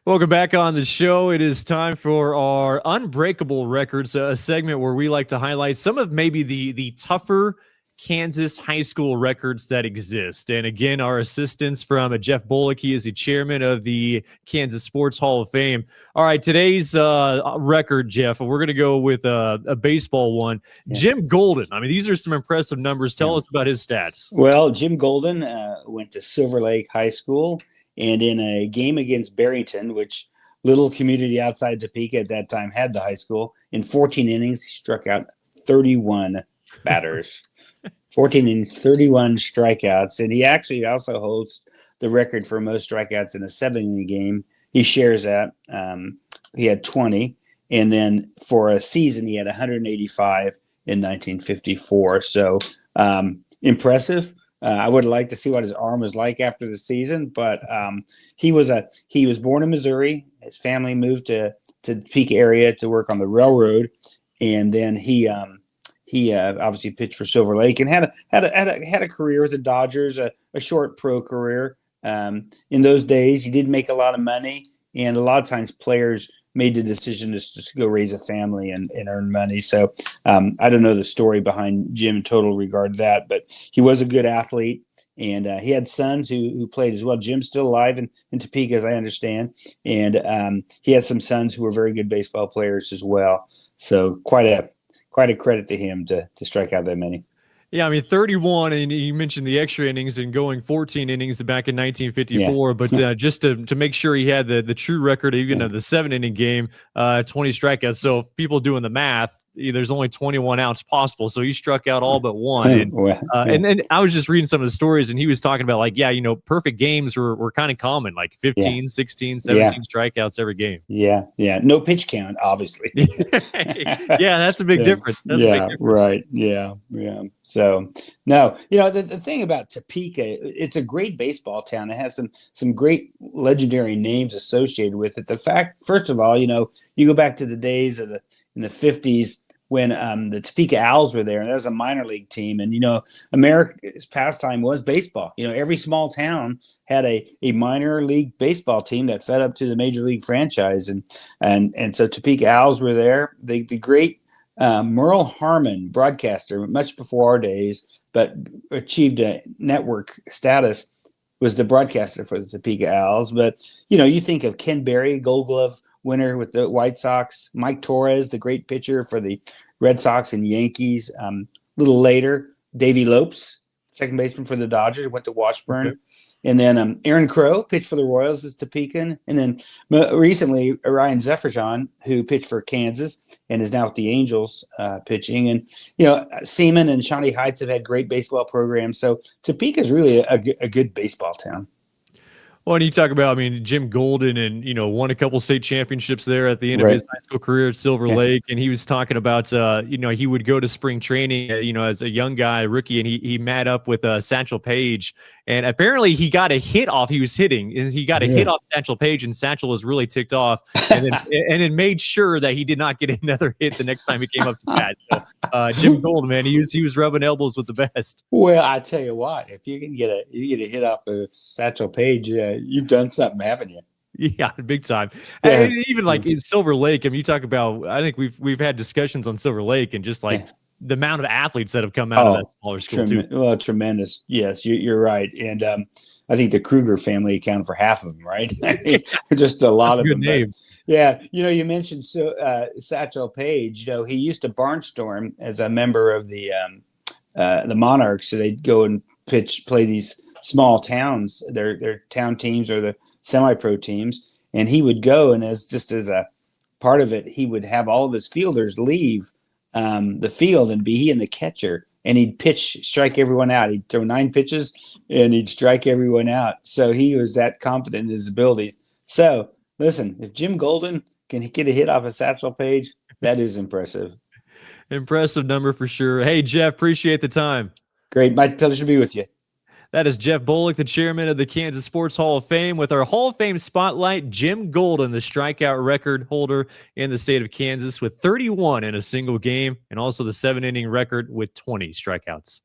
Welcome back on the show. It is time for our Unbreakable Records, a segment where we like to highlight some of maybe the tougher Kansas high school records that exist. And again, our assistance from Jeff Bollig. He is the chairman of the Kansas Sports Hall of Fame. All right, today's record, Jeff, we're going to go with a baseball one. Yeah. Jim Golden. I mean, these are some impressive numbers. Tell us about his stats. Well, Jim Golden went to Silver Lake High School, and in a game against Barrington, which little community outside Topeka at that time had the high school, in 14 innings, he struck out 31 batters. 14 and 31 strikeouts, and he actually also holds the record for most strikeouts in a 7-inning game. He shares that. He had 20, and then for a season, he had 185 in 1954. So impressive. I would like to see what his arm was like after the season, but he was born in Missouri. His family moved to the Topeka area to work on the railroad, and then he obviously pitched for Silver Lake and had a career with the Dodgers, a short pro career. In those days, he did make a lot of money, and a lot of times players made the decision just to go raise a family and earn money. So I don't know the story behind Jim in total regard to that, but he was a good athlete, and he had sons who played as well. Jim's still alive in Topeka, as I understand, and he had some sons who were very good baseball players as well. So quite a credit to him to strike out that many. Yeah, I mean, 31, and you mentioned the extra innings and going 14 innings back in 1954, Yeah. but just to make sure he had the true record, even of the 7-inning game, 20 strikeouts. So if people doing the math, there's only 21 outs possible. So he struck out all but one. And then I was just reading some of the stories, and he was talking about, like, perfect games were kind of common, like 15, 16, 17 strikeouts every game. Yeah. No pitch count, obviously. Yeah, that's a big difference. That's a big difference. Right. Yeah. So, no, the thing about Topeka, it's a great baseball town. It has some great legendary names associated with it. The fact, first of all, you go back to the days in the 50s when the Topeka Owls were there, and there was a minor league team. And, America's pastime was baseball. Every small town had a minor league baseball team that fed up to the major league franchise. And so Topeka Owls were there. The great Merle Harmon, broadcaster, much before our days, but achieved a network status, was the broadcaster for the Topeka Owls. But, you think of Ken Berry, Gold Glove winner with the White Sox, Mike Torres, the great pitcher for the Red Sox and Yankees. A little later, Davey Lopes, second baseman for the Dodgers, went to Washburn. Okay. And then Aaron Crow pitched for the Royals as Topekan. And then recently, Ryan Zefferson, who pitched for Kansas and is now with the Angels pitching. And, Seaman and Shawnee Heights have had great baseball programs. So Topeka is really a good baseball town. Well, and you talk about, Jim Golden and, won a couple state championships there at the end of his high school career at Silver Lake. And he was talking about, he would go to spring training, as a young guy, rookie, and he met up with Satchel Paige. And apparently he got a hit off. He was hitting, and he got a hit off Satchel Paige, and Satchel was really ticked off, and then made sure that he did not get another hit the next time he came up to bat. So Jim Golden, man, he was rubbing elbows with the best. Well, I tell you what, if you can get a hit off of Satchel Paige, you've done something, haven't you? Yeah, big time. Yeah. And even like in Silver Lake, you talk about, I think we've had discussions on Silver Lake and just like the amount of athletes that have come out of that smaller school too. Well, tremendous. Yes, you're right. And I think the Kruger family accounted for half of them, right? Just a lot of good them. Name. Yeah, you mentioned Satchel Paige. He used to barnstorm as a member of the Monarchs. So they'd go and play these small towns, their town teams or the semi-pro teams, and he would go, and as a part of it, he would have all of his fielders leave the field and be he and the catcher, and he'd strike everyone out. He'd throw 9 pitches and he'd strike everyone out. So he was that confident in his abilities. So listen, if Jim Golden can get a hit off of Satchel Paige, that is impressive. Impressive number for sure. Hey, Jeff, appreciate the time. Great. My pleasure to be with you. That is Jeff Bollig, the chairman of the Kansas Sports Hall of Fame, with our Hall of Fame spotlight, Jim Golden, the strikeout record holder in the state of Kansas with 31 in a single game, and also the 7-inning record with 20 strikeouts.